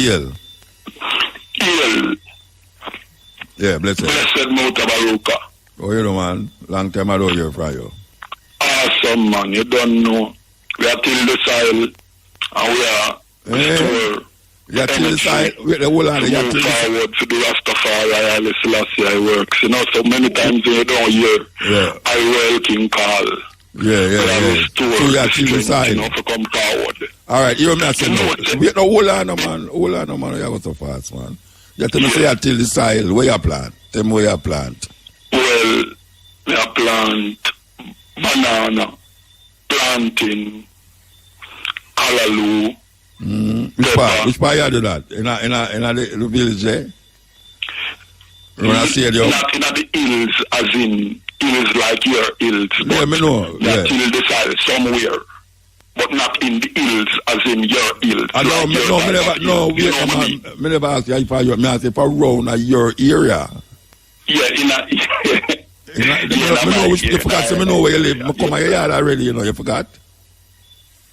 EL. EL. Yeah, blessed. Blessed Mouta Baruka. Oh, you know, man. Long time I don't hear from you. Awesome, man. You don't know. We are till the soil. And we are restore. You are till the soil. Wait, the whole hand. You are till the soil. Forward to the Rastafari, Haile Selassie works. You know, so many times you don't hear. Yeah. I welcome call. Yeah. So you are till the soil. You know, to come forward. All right, you know, say no. Wait, no, hold on, man. Hold on, man. You go so fast, man. You tell me say you are till the soil. Where you plant? Tell me where you plant. Well, we are plant banana, planting, callaloo. Which part you do that? In the village there? Not in the hills, as in hills like your hills. Yeah, me know. Yeah. Till the soil somewhere. But not in the hills, as in your hills. I know, me never ask you if I ask if around your area. Yeah, you forgot, so me know where you live. I come to your yard already, you know, you forgot?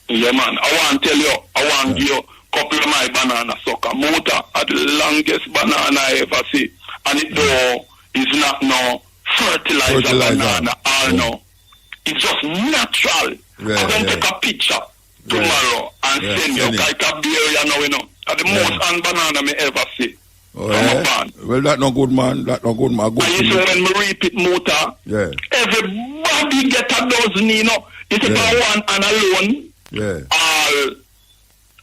Yeah, man. I want to tell you, I want to give you a couple of my banana sucker. Mouta are the longest banana I ever see. And it though is not no fertilizer banana or no. It's just natural. Yeah, I'm going to take a picture tomorrow and send you like a beer, you know. The most on banana me ever see. Oh, yeah? Well, that's no good, man. That's no good, man. Good and you say when me reap it, Mouta, everybody get a dozen, you know. It's about one and alone. Yeah.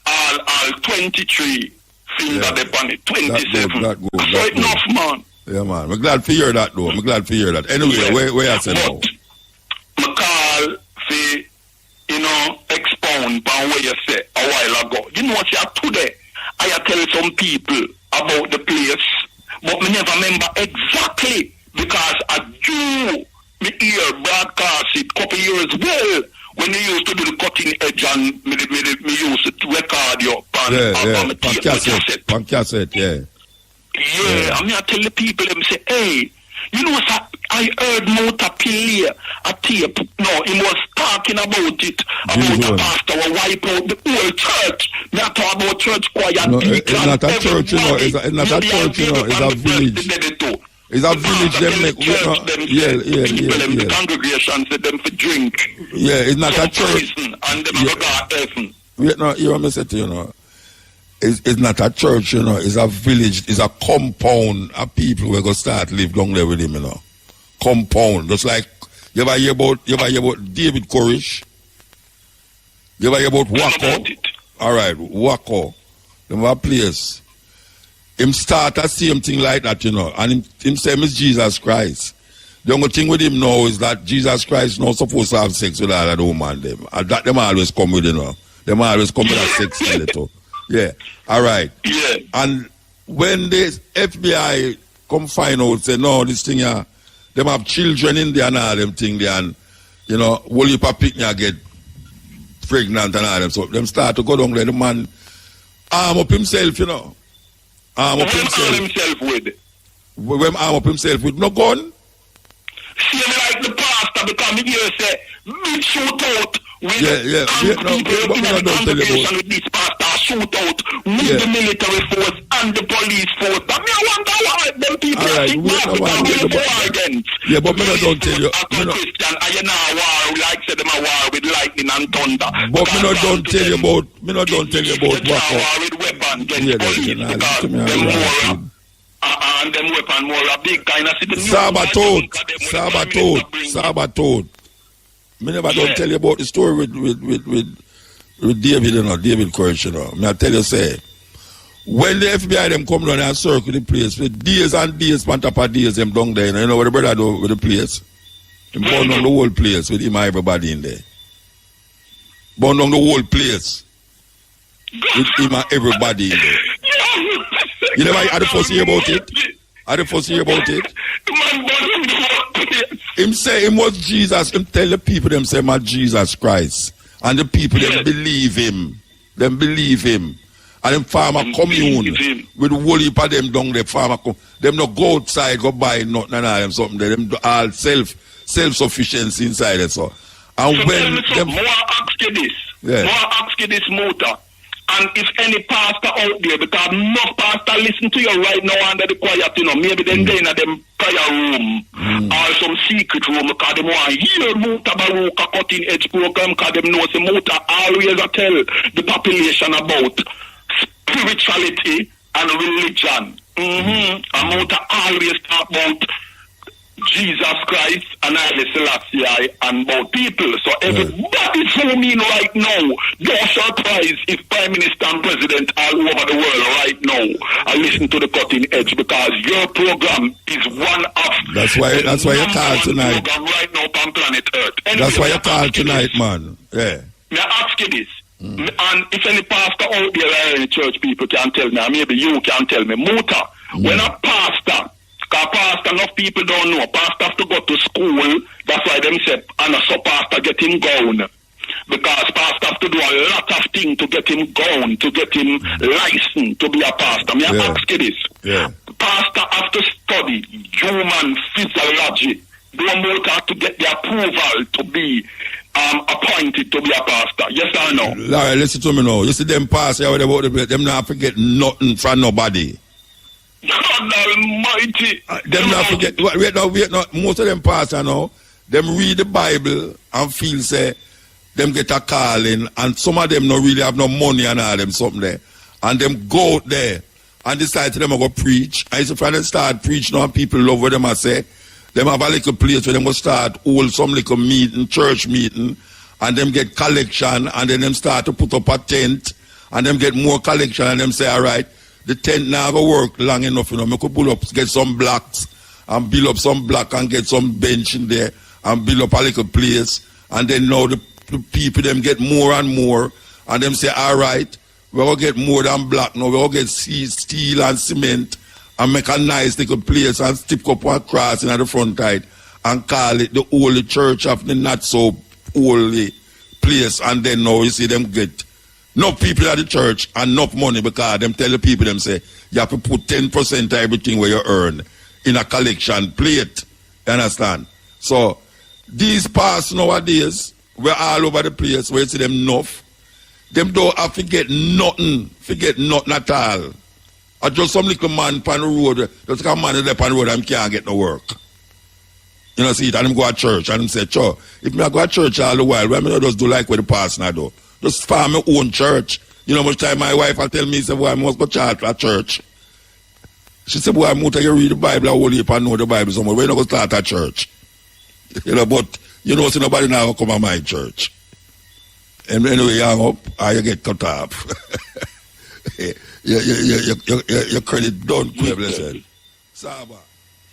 All 23 finger upon it. 27. That good. So enough, man. Yeah, man. I'm glad to hear that, though. I'm glad to hear that. Anyway, where I said now? I call for, you know, expound on what you said a while ago. You know what you are today? I tell some people about the place, but me never remember exactly because I do me hear broadcast it couple years well when they used to do the cutting edge and me used to record you on cassette, Yeah, I mean I tell the people them say, hey, you know sir, I heard Mouta play a tape. No, he was talking about it, about a pastor will wipe out the whole church. Not talk about church choir. No, it's not a church, you know. It's not a church, you know. It's a village. It's a village. Them make the congregation said them for drink. Yeah, it's not a church. And them go to heaven. Wait, no, you want me to say to you, know. It's not a church, you know. It's a village. It's a compound of people who are going to start live down there with him, you know. Compound. Just like, you ever hear about David Koresh? You ever hear about Wako? All right, Wako. Them have a place. Him start the same thing like that, you know. And him say, Miss Jesus Christ. The only thing with him now is that Jesus Christ not supposed to have sex with all of the woman them. And that them always come with, you know. Them always come with that sex little. Yeah, all right. Yeah. And when the FBI come find out, say, no, this thing here, them have children in there and all them thing there, and, you know, whole heap of picnic get pregnant and all them. So them start to go down there, the man arm up himself, you know. Arm up himself with? When arm up himself with no gun? See me like the pastor because me here say, me shoot out with people in the congregation with this pastor, shoot out with the military force and the police force. But me I wonder why them people think war against. Yeah, but me don't tell you. I'm a Christian, I know war, like say them a war with lightning and thunder. But me don't tell you about war with weapons against police because them war. And them weapon more a big kind of Sabaton. Me never don't tell you about the story with David, you know, David Koresh, you know. Me I tell you, say, when the FBI them come down and circle the place with days and days, on top of days, them down there, you know what the brother do with the place? Them burn down the whole place with him and everybody in there. Burn down the whole place with him and everybody in there. You never had the first hear about it? Him say him was Jesus. Him tell the people them say my Jesus Christ. And the people them believe him. Them believe him. And them farmer commune with the whole heap of them down there. Farmer them no go outside, go buy nothing and all them something there. Them all self-sufficiency inside it. So. And so when them more ask you this. Yeah. More ask you this Mouta. And if any pastor out there, because no pastor listen to you right now under the quiet, maybe then they in a them prayer room or some secret room because they want to hear Muta Baruka cutting edge program because they know the Muta always tell the population about spirituality and religion. And Muta always talk about Jesus Christ and Haile Selassie and about people. So everybody zoom in right now. Don't surprise if Prime Minister and President all over the world right now are listening to the cutting edge because your program is one of that's why you call tonight. Program right now on planet Earth. Anyway, that's why you call tonight, man. Yeah. May I ask you this? And if any pastor out there or any church people can tell me, or maybe you can tell me, Muta, when a pastor, because pastor, enough people don't know, pastor have to go to school, that's why them say, and so pastor get him gone. Because pastor have to do a lot of things to get him gone, to get him licensed to be a pastor. May I ask you this? Pastor have to study human physiology. Don't have to get the approval to be appointed to be a pastor. Yes or no? Larry, listen to me now. You see them pastor, them not forget nothing from nobody. God Almighty. Them not forget. Wait, most of them pastor now, them read the Bible and feel say them get a calling, and some of them not really have no money and all them something there, and them go out there and decide to them go preach. And so when they start preaching, and people love what them I say. Them have a little place where them go start hold some little meeting, church meeting, and them get collection, and then them start to put up a tent, and them get more collection, and them say, all right, the tent now go work long enough, me could pull up, get some blocks, and build up some block, and get some bench in there, and build up a little place, and then now the people, them get more and more, and them say, all right, we're going to get more than block now, we're going to get steel and cement, and make a nice little place and stick up one cross in the front side and call it the holy church of the not so holy place. And then now you see them get enough people at the church and enough money because them tell the people, them say, you have to put 10% of everything where you earn in a collection plate. You understand? So these pastors nowadays, we're all over the place where you see them enough. Them don't have to get nothing at all. Or just some little man on the road, just a man there on the road and can't get no work. You know, see it, and him go to church, and him say, sure, if me I go to church all the while, why me not just do like what the pastor now do? Just farm my own church. You know, much time my wife will tell me, say, boy, I must go church at church. She said, boy, Muta, you read the Bible, I hold you and know the Bible somewhere. We're not going to start a church. You know, but, you know, see nobody now will come to my church. And anyway, you hang up, or you get cut off. Your credit done quick, blessed. Saba.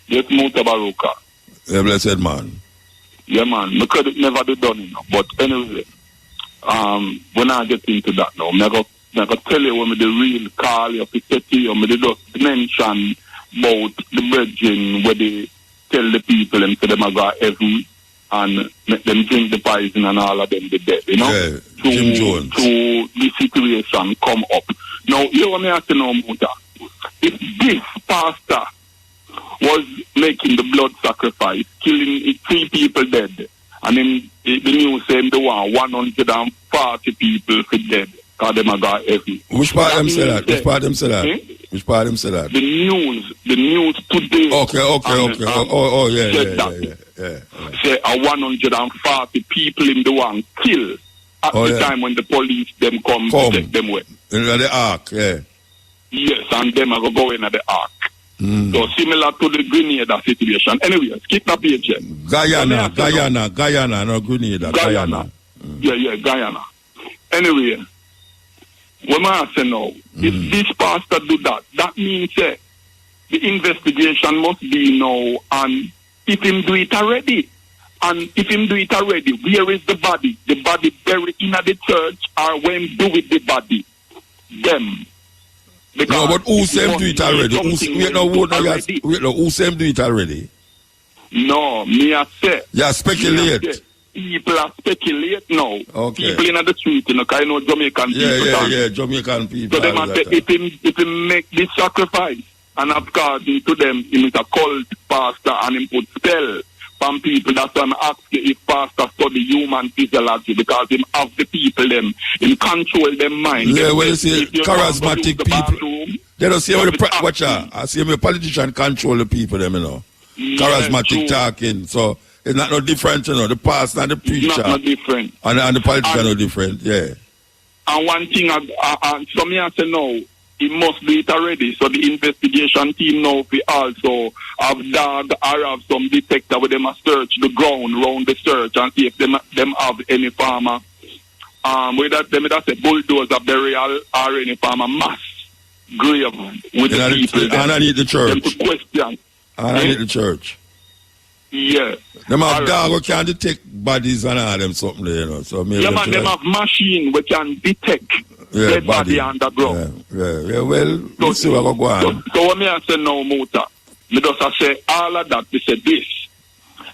Yes, Muta Baruka. Yeah, blessed man. Yeah, man. My credit never be done, you know. But anyway, when I get into that now, I'm going to tell you when the real call you, or me just mention about the brethren where they tell the people and say them I go heaven and make them drink the poison and all of them be dead, you know? Yeah, Jim Jones. To the situation come up. Now, you want me to know, Muta, if this pastor was making the blood sacrifice, killing 3 people dead, and then the news saying the one 140 people for dead, because them are got heavy. Which part them say that? Which part them say that? Which part them say that? The news today. Okay. Oh, yeah. Say 140 people in the one killed at the time when the police them come to take them away. In the ark, yeah. Yes, and them are going at the ark. So similar to the Grenada situation. Anyway, skip that page. Guyana, no Grenada. Guyana. Yeah, Guyana. Anyway, what I say now, if this pastor do that, that means the investigation must be now, and if him do it already, and if him do it already, where is the body? The body buried in the church, or when do with the body? Them. No, but who same do it already? Who same do it already? No, me I say. Yeah, speculate. People are speculate now. Okay. People in the street, you know, because I know Jamaican people. Yeah, Jamaican people. So them say, if him make this sacrifice, and according to them, he is a cult pastor, and him put spell, from people. That's why I'm asking if pastor study human physiology, because him have the people them, him control them mind. Yeah, well, you see, charismatic people. They don't see how I see how politician control the people them, you know. Yeah, charismatic talking. So it's not no different, you know. The pastor and the preacher. It's not no different. And the politician are different, yeah. And one thing, some years no, it must be it already. So the investigation team now we also have dog or have some detector with them a search the ground round the search and see if them have any farmer with that them that say bulldozer burial or any farmer mass grave with the people. And I need the church. Them to question. And I need the church. Yeah. Them have dog who can detect bodies and all them something there, you know. So yeah, man, them have machine we can detect dead body underground. Yeah, well, so, see what go on. So what me I say now, Muta, me just I say all of that, we say this.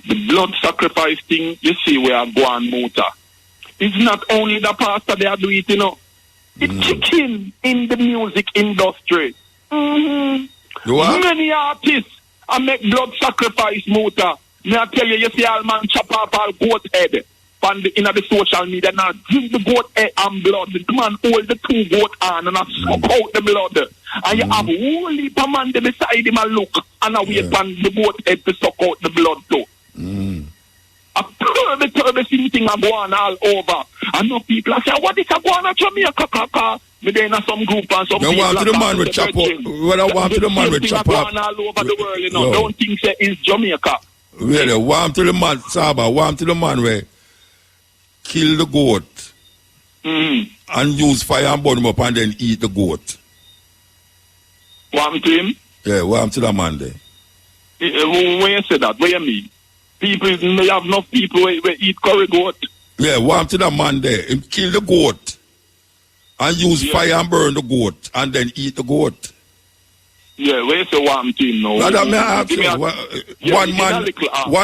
The blood sacrifice thing, you see where I go on, Muta. It's not only the pastor they are doing it, you know. It's kicking in the music industry. Many artists I make blood sacrifice, Muta. Me I tell you, you see all man chop off all goat head in the social media now. Drink the goat head and blood. The man hold the 2 goat on and I suck out the blood. And you have whole heap of man beside him and look and I wait for the goat head to suck out the blood too. A terrible thing I go on all over. And no people I say, what is a go on at Jamaica, kaka? Me there in some group and some people. Want to the man with chop up. What I want to the man with chop up. All over the world, you know. Don't think say it's Jamaica. Really, warm to the man, Saba, warm to the man where kill the goat and use fire and burn him up and then eat the goat. Warm to him? Yeah, warm to the man there. When you say that, what you mean? People, may have enough people who eat curry goat. Yeah, warm to the man there. Him kill the goat and use fire and burn the goat and then eat the goat. Yeah, where's the warm team now? One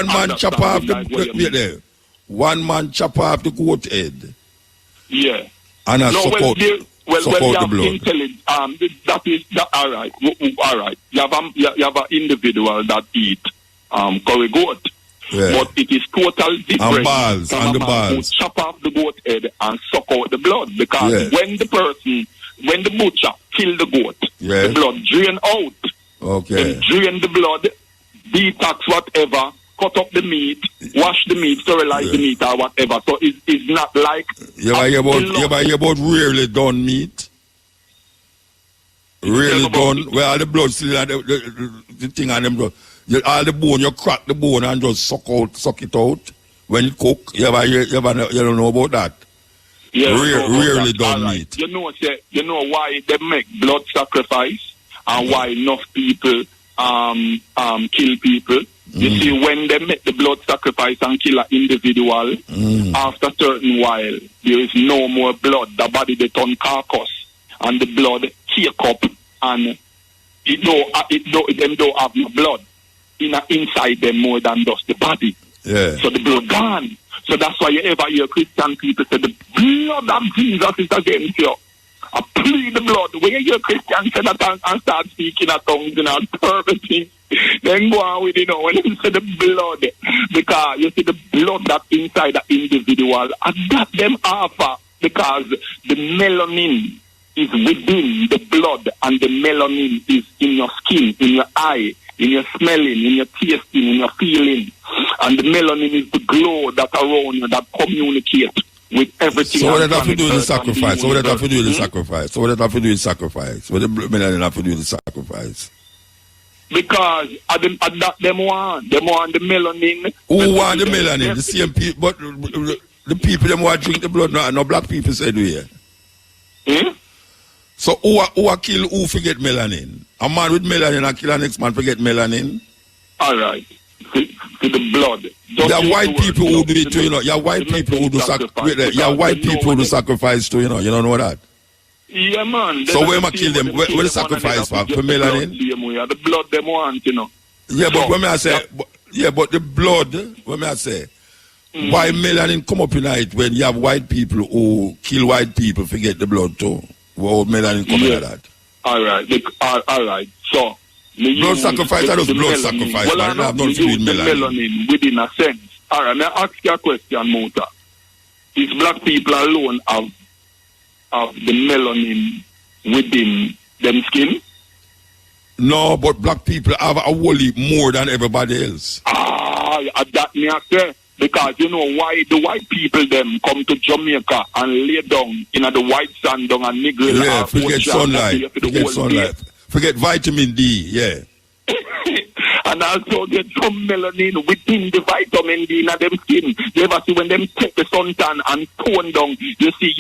man chop off the one man chop off the goat head. Yeah. And I suck out the blood. That is all right. All right. You have an individual that eat curry goat. Yeah. But it is total different. And balls, and the balls. Who chop off the goat head and suck out the blood. Because when the butcher kill the goat, the blood drain out. Okay. Then drain the blood, detox whatever, cut up the meat, wash the meat, sterilize the meat or whatever. So it's not like... You hear about rarely done meat? Rarely done, where all the blood still and the thing on them blood. All the bone, you crack the bone and just suck it out when you cook. You don't know about that? Yeah, rarely done meat. You know why they make blood sacrifice and why enough people kill people. You see, when they make the blood sacrifice and kill an individual, after a certain while, there is no more blood. The body they turn carcass and the blood cake up and them don't have no blood inside them more than just the body. Yeah. So the blood gone. So that's why you ever hear Christian people say the blood of Jesus is against you. I plead the blood. When you hear Christians say that and start speaking in tongues and all perfect things, then go on with when you say the blood, because you see the blood that's inside the individual, and that them offer because the melanin is within the blood and the melanin is in your skin, in your eye, in your smelling, in your tasting, in your feeling. And the melanin is the glow that around you that communicate with everything. So what that have to do with the sacrifice? What that have to do with the sacrifice? What that have to do with sacrifice? What the melanin have to do with the sacrifice? Because them want the melanin. Who want the melanin? The same people, but the people them want drink the blood. No black people said we here. So who kill who forget melanin? A man with melanin and kill an next man forget melanin? All right. To the blood. There are white people who do it too, You are white people who do sacrifice. You are white people who do sacrifice too, You don't know that? Yeah, man. So where am I kill them? Where the sacrifice for melanin? The blood them want, Yeah, but when I say, but the blood, when I say, why melanin come up in it when you have white people who kill white people forget the blood too? Well, melanin come in that. All right. So Blood sacrifice, that was blood sacrifice. Well, I I know have nothing to do with the melanin. melanin within a sense. All right, may I ask you a question, Mota? Is black people alone have the melanin within them skin? No, but black people have a wholly more than everybody else. That me I say. Because you know why the white people them come to Jamaica and lay down in the white sand down and niggle. Yeah, forget sunlight. Forget sunlight. Forget vitamin D, yeah. And also get some melanin within the vitamin D in them skin. You ever see when them take the suntan and tone down, you see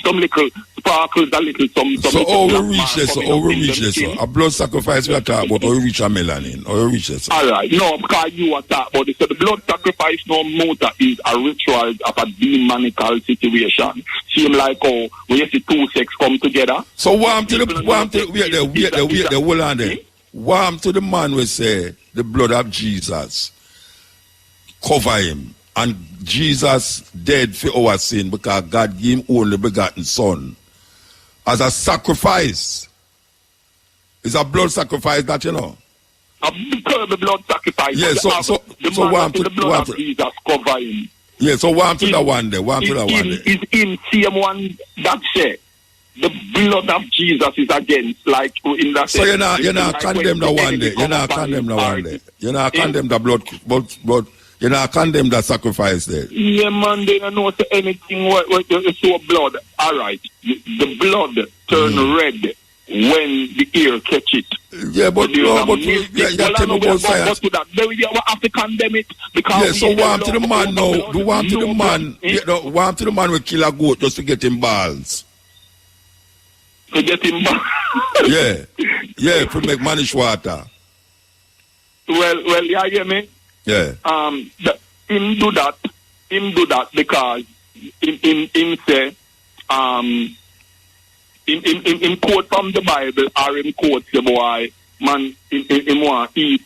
some little sparkles, a little some so how we reach this, a blood sacrifice we are talking about, how we reach a melanin, how we reach this. Alright, no, because you are talking about it. So the blood sacrifice no Mota is a ritual of a demonical situation. Seem like when you see two sex come together. So warm to the hold on there. Warm to the man we say the blood of Jesus cover him, and Jesus dead for our sin because God gave him only begotten son as a sacrifice. It's a blood sacrifice that you know. The blood sacrifice. Yeah, so warm to the blood of Jesus cover him. Yeah, so warm to that one there. Warm to that one there. Is him same one that said the blood of Jesus is against, like in that. So you're not condemn the one day. You're not condemn the one day. You're not condemn the blood, but you're not condemn the sacrifice there. Yeah, man, they don't know anything where you saw blood. All right, the blood turn red when the ear catch it. Yeah, but you tell me about science. We have to condemn it because. Yeah, so warm to the man now. Do warm to the man. Warm to the man will kill a goat just to get him balls. To get him back. yeah, to make manish water. Well, yeah, hear me? Yeah. Him do that because him say, him quote from the Bible or him quote the boy, man, him want eat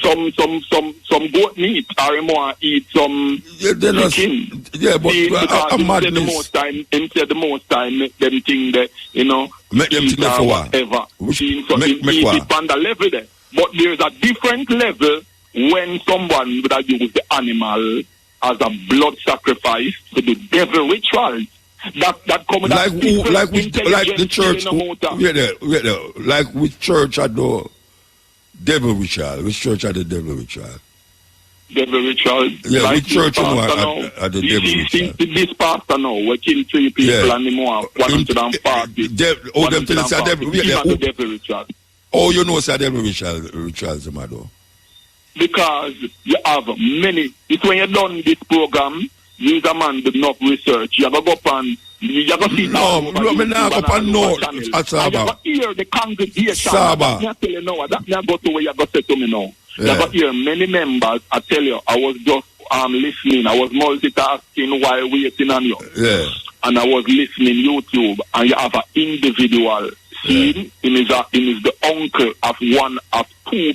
some goat meat or him want eat some chicken. Yeah, but him said the most time make them think that, you know, make them think for whatever. So make it on the level there. But there's a different level when someone would use the animal as a blood sacrifice to the devil rituals. That come like the church like which church at the devil ritual? Which church at the devil ritual? Devil ritual. Yeah, like which church at the devil ritual? This pastor now, we kill 3 people and him want 140. Them tell us the devil ritual. Oh, you know, say devil rituals, Mado. Because you have many. It's when you done this program, you a man do enough research. You have to go up and you have to see. No, me not go up and know. You have to hear the congregation. Saba. I tell you now. That me go to where you have to say to me now. You have to hear many members. I tell you, I was just listening. I was multitasking while waiting on you. Yeah. And I was listening YouTube, and you have an individual. Him is the uncle of one of the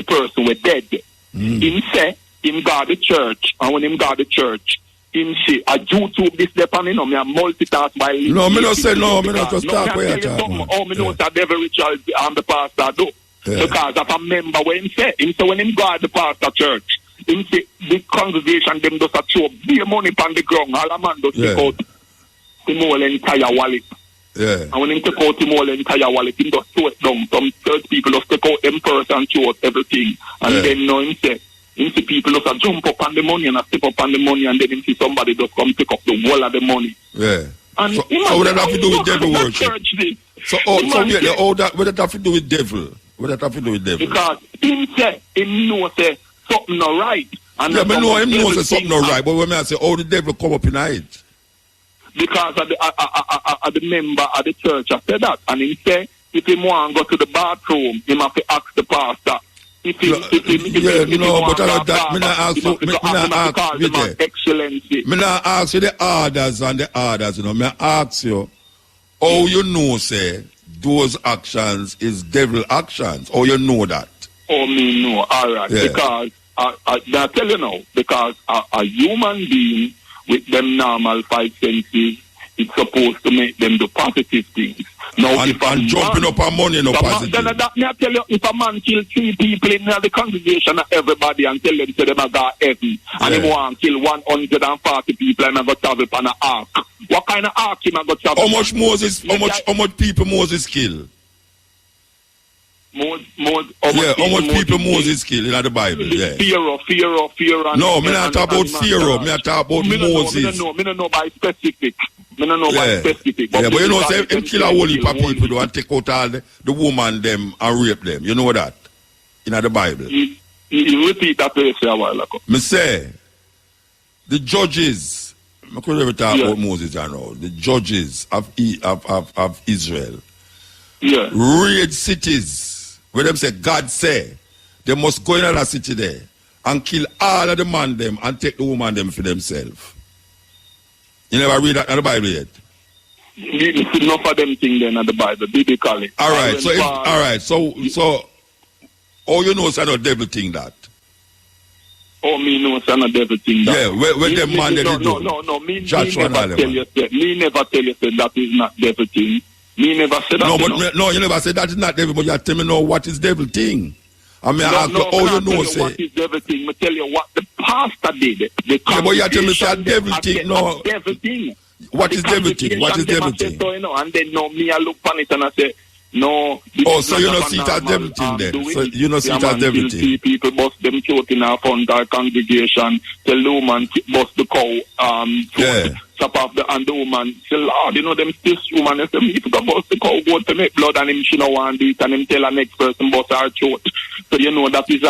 person were dead. Him say him got the church, and when him got the church, him say a YouTube this depend on me a multitask by. No, me not say no. Me not just talk where you talk. Oh, me know that devil ritual and the pastor do because of a member when him say when him got the pastor church, him say the congregation them just a throw beer money on the ground. All a man just take out the whole entire wallet. Yeah. And when him take out him whole entire wallet, him just throw it down. Some third people just take out them purse and throw out everything. And then now him say people just jump up on the money and step up on the money, and then him see somebody just come pick up the whole of the money. Yeah. And so what that have to do with devil worship? What that have to do with devil? What that have to do with devil? Because him know say something not right. And yeah, but no, him know say something not right. But when I say, the devil come up in it. Because of the member of the church I said that, and he say if he want to go to the bathroom, he have to ask the pastor. But I know that. Me not ask you. Excellency. Me not ask you the orders and the orders. You know, me ask you how you know say those actions is devil actions. How you know that? Oh, me know. All right. Yeah. Because I tell you now. Because a human being with them normal 5 senses, it's supposed to make them do positive things. Now, and jumping up on money, no positive. Then me I tell you, if a man kill 3 people in the congregation of everybody and tell them to them go heaven, and he want to kill 140 people and go travel on an ark, what kind of ark him go travel? How much people Moses kill? How much people Moses kill in the Bible? Yeah. Pharaoh. No, me not talk about Pharaoh. Me not talk about Moses. Me don't know by specific. Me don't know by specific. But you know, say him kill a whole heap of people do and take out all the woman them and rape them. You know that in the Bible. You repeat that to say a while ago. Me say the judges. I could never talk about Moses. You know the judges of Israel. Yeah. Raid cities. Where them say, God say, they must go in a city there and kill all of the man them and take the woman them for themselves. You never read that in the Bible yet? Enough of them things then in the Bible, biblically. Alright, so all you know is not devil thing that. Oh, me know it's not devil thing that. Yeah, where them man they do. No, me never tell you that is not devil thing. Me never said that. No, you never said that is not devil, but you tell me what is devil thing. I mean, I ask you all you know say. What is devil thing? I tell you what the pastor did. Yeah, but you tell me say devil thing. No. Devil thing. What is devil thing? What is devil thing? And then me I look on it and I say, no. Oh, so you don't see it as devil thing then? So you don't see it as devil thing? People bust them throat in our front our congregation. Tell the woman bust the cow. Chop off and the woman say, Lord, you know them this woman they say, if you bust the cow go to make blood and him she no want it and him tell the next person bust her throat. So you know that is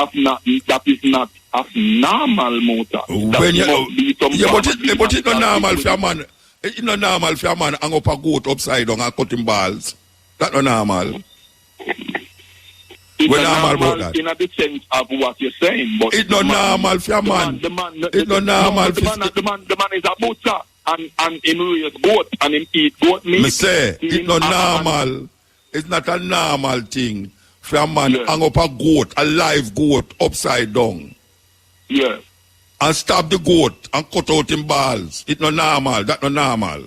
not a normal motor. When you know, but it's not normal for a man. It's not normal for a man hang up a goat upside down and cut him balls. That's not normal. It's not normal in the sense of what you're saying, but it's not normal for a man. It's not normal. The man is a butcher and him raise goat and him eat goat meat. Me say it's not normal. It's not a normal thing for a man hang up a goat, a live goat upside down. Yeah. And stab the goat and cut out him balls. It's not normal. That's not normal.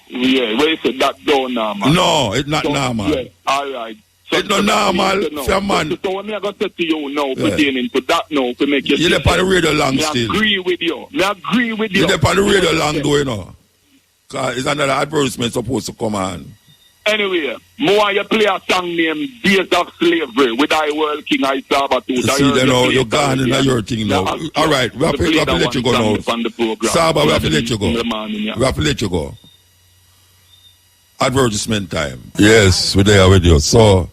Yeah, where you say that don't normal. No, it's not normal. Yeah, all right. So it's not normal for a man. So what I'm going to say to you now, pertaining to that now, to make you... You're on the radio long still. I agree with you. You're on the radio long though, you know. Because it's another advertisement supposed to come on. Anyway, more you play a song named Days of Slavery with I World King I Sabatoo. See, then now, you're gone in your thing now. All right, we have to let you go now. Saba, we have to let you go. We have to let you go. Advertisement time. Yes, we're there with you. So,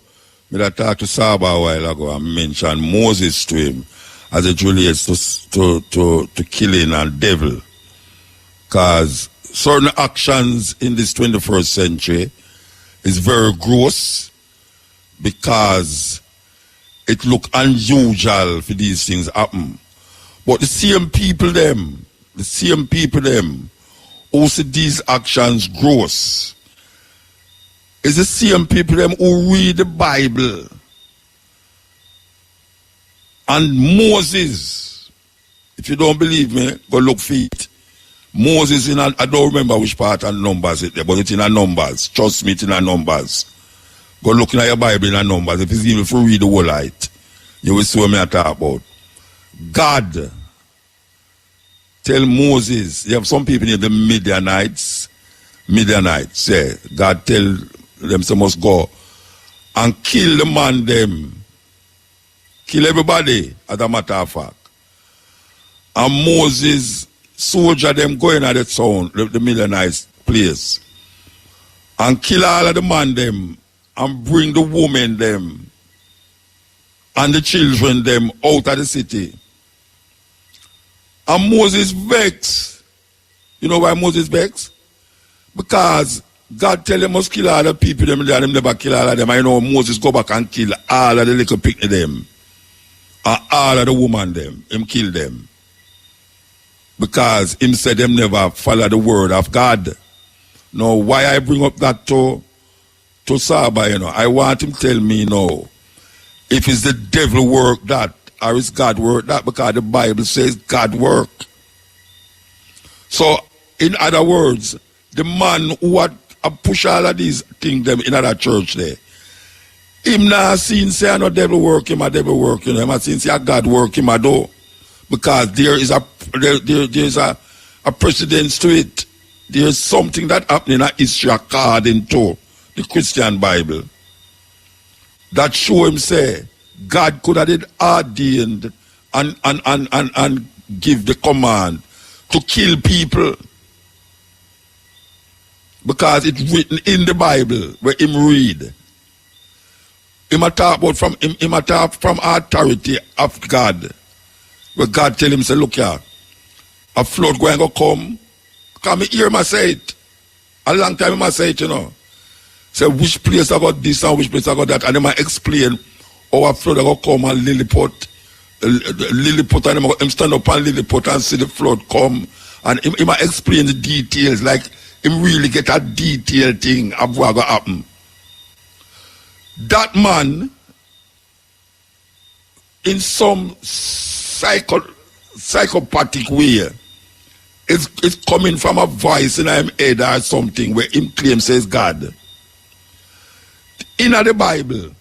I talked to Saba a while ago and mentioned Moses to him as it relates to killing and devil. Because certain actions in this 21st century is very gross because it look unusual for these things happen. But the same people who see these actions gross is the same people them who read the Bible. And Moses, if you don't believe me, go look for it. Moses I don't remember which part of Numbers it there, but it's in a Numbers. Trust me, it's in a Numbers. Go look in your Bible in a Numbers. If it's even if you read the whole light, you will see what I talk about. God tell Moses, you have some people in the Midianites, yeah. God tell them they must go and kill the man them. Kill everybody, as a matter of fact. And Moses soldier them going at the town, the Midianite place, and kill all of the man them and bring the women them and the children them out of the city. And Moses vexed. You know why Moses vexed? Because God tell them must kill all the people them there, them never kill all of them. I know Moses go back and kill all of the little picnic them and all of the woman them. Him kill them. Because him said them never follow the word of God. Now, why I bring up that to Saba, you know, I want him tell me now, if it's the devil work that, or is God work that, because the Bible says God work. So, in other words, the man who had push all of these things them in that church there, him not seen say I no devil work him, a devil work, you know, him a seen say a God work him a do. Because there is there's a precedence to it. There's something that happened in history according to the Christian Bible that show him say God could have did ordained and give the command to kill people. Because it's written in the Bible where him read. Him a talk about from him a talk from authority of God. Where God tell him, say, look here, a flood going to come. Come hear him say it. A long time him say it, you know. Say which place I got this and which place I got that. And him explain how a flood going to come and Lilliput and him stand up on Lilliput and see the flood come. And him explain the details, like him really get a detailed thing of what going to happen. That man, in some psychopathic way, it's coming from a voice in him head or something where him claims says God. In the Bible,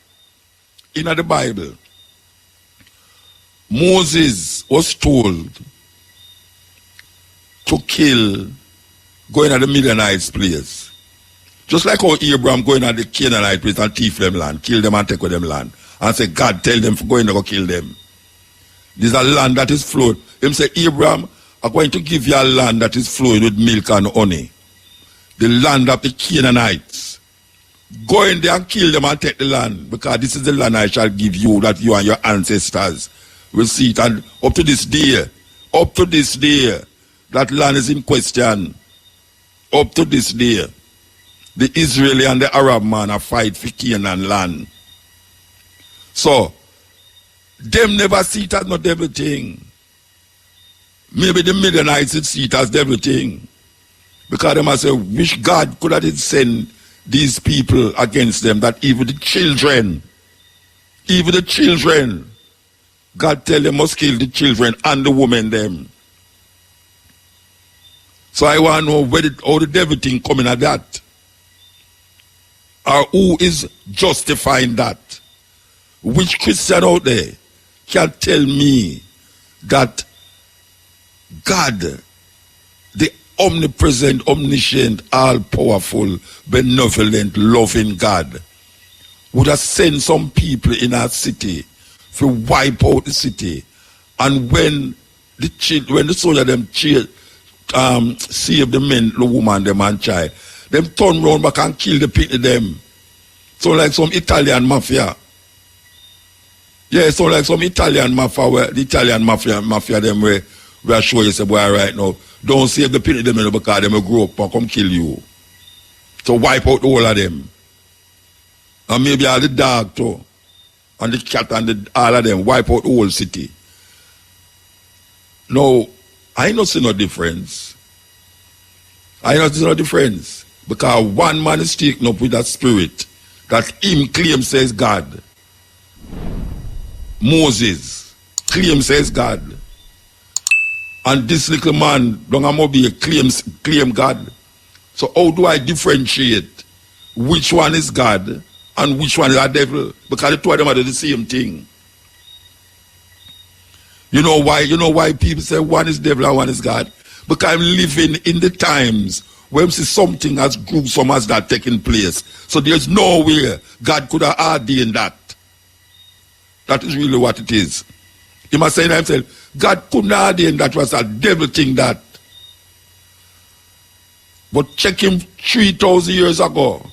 Moses was told to kill, go in at the Midianites' place. Just like how Abraham going at the Canaanite place and thief them land, kill them and take with them land. And say, God tell them to go in and go kill them. This is a land that is flowing. Him say, Abraham, I'm going to give you a land that is flowing with milk and honey. The land of the Canaanites. Go in there and kill them and take the land. Because this is the land I shall give you, that you and your ancestors will see it. And up to this day, that land is in question. Up to this day, the Israeli and the Arab man are fight for Canaan land. So, them never see it as no devil thing. Maybe the Midianites would see it as devil thing. Because they must say, wish God could have sent these people against them, that even the children, God tell them must kill the children and the women them. So I want to know how the devil thing coming at that. Or who is justifying that? Which Christian out there can tell me that God, the omnipresent, omniscient, all-powerful, benevolent, loving God, would have sent some people in our city to wipe out the city, and when the soldier them save the men, the woman, the man, child, them turn round back and kill the people them. So like some Italian mafia. Yeah, so like some Italian mafia, where the Italian mafia them where I show you say, boy, right now, don't save the people them because them will grow up and come kill you. So wipe out all of them. And maybe all the dog too. And the cat and all of them, wipe out the whole city. No, I don't see no difference. Because one man is taken up with that spirit that him claims says God. Moses claims says God. And this little man, Don Amobi, claim God. So how do I differentiate which one is God and which one is a devil? Because the two of them are the same thing. You know why people say one is devil and one is God? Because I'm living in the times where see something as gruesome as that taking place. So there's no way God could have ordained that. That is really what it is. He must say to himself, God couldn't ordain that was a devil thing that. But check him 3,000 years ago,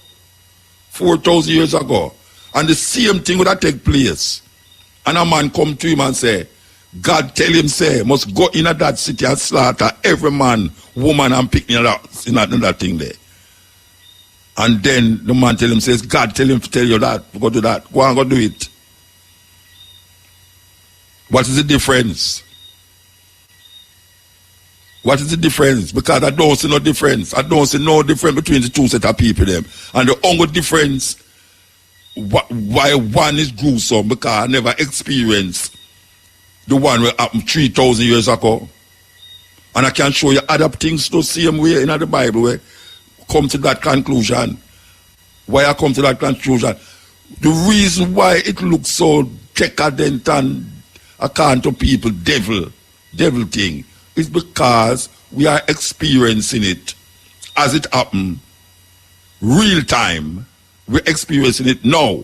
4,000 years ago, and the same thing would have take place. And a man come to him and say, God tell him, say, must go in that city and slaughter every man, woman, and picnic in that thing there. And then the man tell him, says, God tell him to tell you that, go do that, go and go do it. What is the difference? What is the difference? Because I don't see no difference. I don't see no difference between the two set of people them. And the only difference why one is gruesome, because I never experienced the one that happened 3,000 years ago. And I can show you other things the same way in the Bible where come to that conclusion? Why I come to that conclusion? The reason why it looks so decadent and according to people, devil thing, is because we are experiencing it as it happened, real time. We're experiencing it now.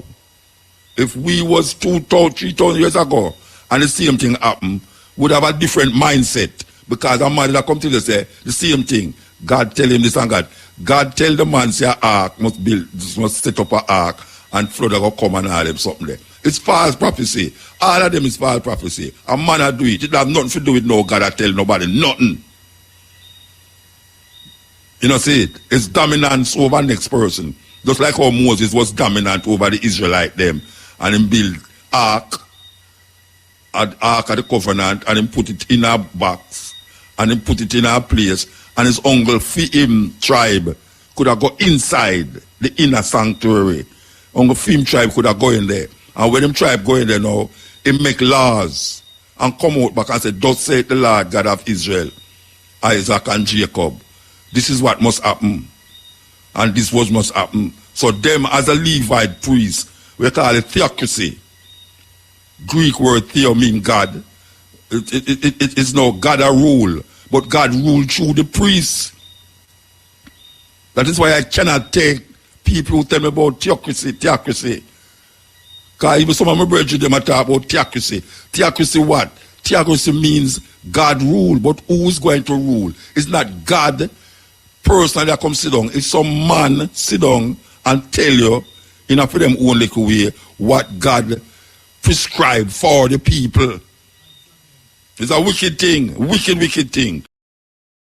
If we was 2,000, 3,000 years ago and the same thing happened, would have a different mindset. Because a man that come to you say the same thing. God tell him this and God tell the man say ark must set up an ark and flood will come and all them something there. It's false prophecy. All of them is false prophecy. A man a do it. It have nothing to do with no God that tell nobody nothing. You know, see it? It's dominance over next person. Just like how Moses was dominant over the Israelite them. And him build ark of the covenant, and him put it in a box. And him put it in a place. And his uncle Phim tribe could have go inside the inner sanctuary. Uncle Phim tribe could have go in there. And when him tribe go in there now, he make laws. And come out back and say, thus saith the Lord God of Israel, Isaac and Jacob. This is what must happen. And this was must happen. So them as a Levite priest, we call it theocracy. Greek word theo mean God. It is no God a rule, but God rule through the priests. That is why I cannot take people who tell me about theocracy. Because even some of my brethren them talk about theocracy. Theocracy what? Theocracy means God rule, but who is going to rule? It's not God personally that come sit down. It's some man sit down and tell you in a for them own little way what God prescribed for the people. It's a wicked thing, wicked thing.